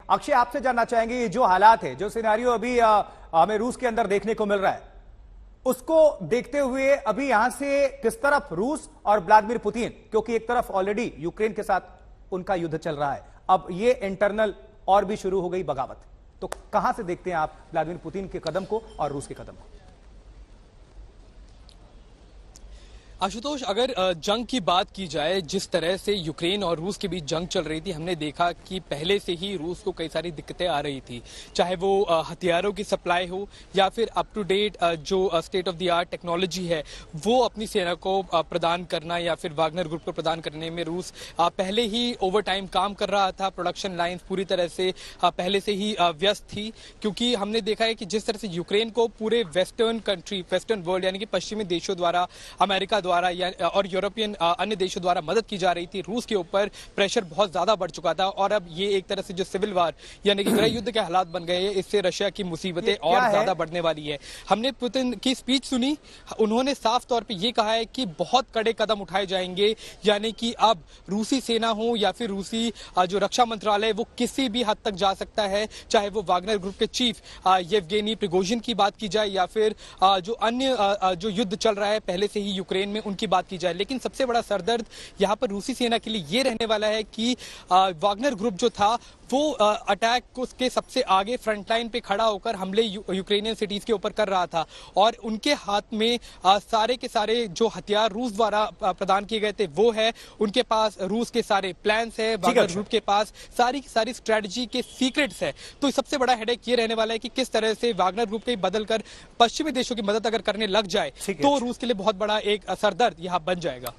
अक्षय, आपसे जानना चाहेंगे, जो हालात है, जो सिनेरियो अभी हमें रूस के अंदर देखने को मिल रहा है, उसको देखते हुए अभी यहां से किस तरफ रूस और व्लादिमीर पुतिन, क्योंकि एक तरफ ऑलरेडी यूक्रेन के साथ उनका युद्ध चल रहा है, अब ये इंटरनल और भी शुरू हो गई बगावत, तो कहां से देखते हैं आप व्लादिमीर पुतिन के कदम को और रूस के कदम को? आशुतोष, अगर जंग की बात की जाए, जिस तरह से यूक्रेन और रूस के बीच जंग चल रही थी, हमने देखा कि पहले से ही रूस को कई सारी दिक्कतें आ रही थी, चाहे वो हथियारों की सप्लाई हो या फिर अप टू डेट जो state of the art technology है वो अपनी सेना को प्रदान करना या फिर वागनर ग्रुप को प्रदान करने में रूस पहले ही ओवर टाइम काम कर रहा था। प्रोडक्शन लाइन्स पूरी तरह से पहले से ही व्यस्त थी, क्योंकि हमने देखा है कि जिस तरह से यूक्रेन को पूरे वेस्टर्न वर्ल्ड यानी कि पश्चिमी देशों द्वारा, अमेरिका द्वारा और यूरोपियन अन्य देशों द्वारा मदद की जा रही थी, रूस के ऊपर प्रेशर बहुत ज्यादा बढ़ चुका था और अब ये एक तरह से जो सिविल वार यानी कि गृह युद्ध के हालात बन गए हैं, इससे रशिया की मुसीबतें और ज्यादा बढ़ने वाली है। हमने पुतिन की स्पीच सुनी, उन्होंने साफ तौर पे ये कहा है कि बहुत कड़े कदम उठाए जाएंगे, यानी कि अब रूसी सेना हो या फिर रूसी जो रक्षा मंत्रालय वो किसी भी हद तक जा सकता है, चाहे वो वागनर ग्रुप के चीफ येवगेनी प्रिगोजिन की बात की जाए या फिर जो अन्य जो युद्ध चल रहा है पहले से ही यूक्रेन में उनकी बात की जाए। लेकिन सबसे बड़ा सरदर्द यहां पर रूसी सेना के लिए ये रहने वाला है कि वागनर ग्रुप जो था वो अटैक को उसके सबसे आगे फ्रंट लाइन पे खड़ा होकर हमले यूक्रेनियन सिटीज के ऊपर कर रहा था और उनके हाथ में सारे के सारे जो हथियार रूस द्वारा प्रदान किए गए थे वो है, उनके पास रूस के सारे प्लान्स है, वागनर ग्रुप के पास सारी की सारी स्ट्रेटजी के सीक्रेट्स है। तो सबसे बड़ा हेडेक ये रहने वाला है कि किस तरह से वागनर ग्रुप के बदल कर पश्चिमी देशों की मदद अगर करने लग जाए तो रूस के लिए बहुत बड़ा एक सरदर्द यहां बन जाएगा।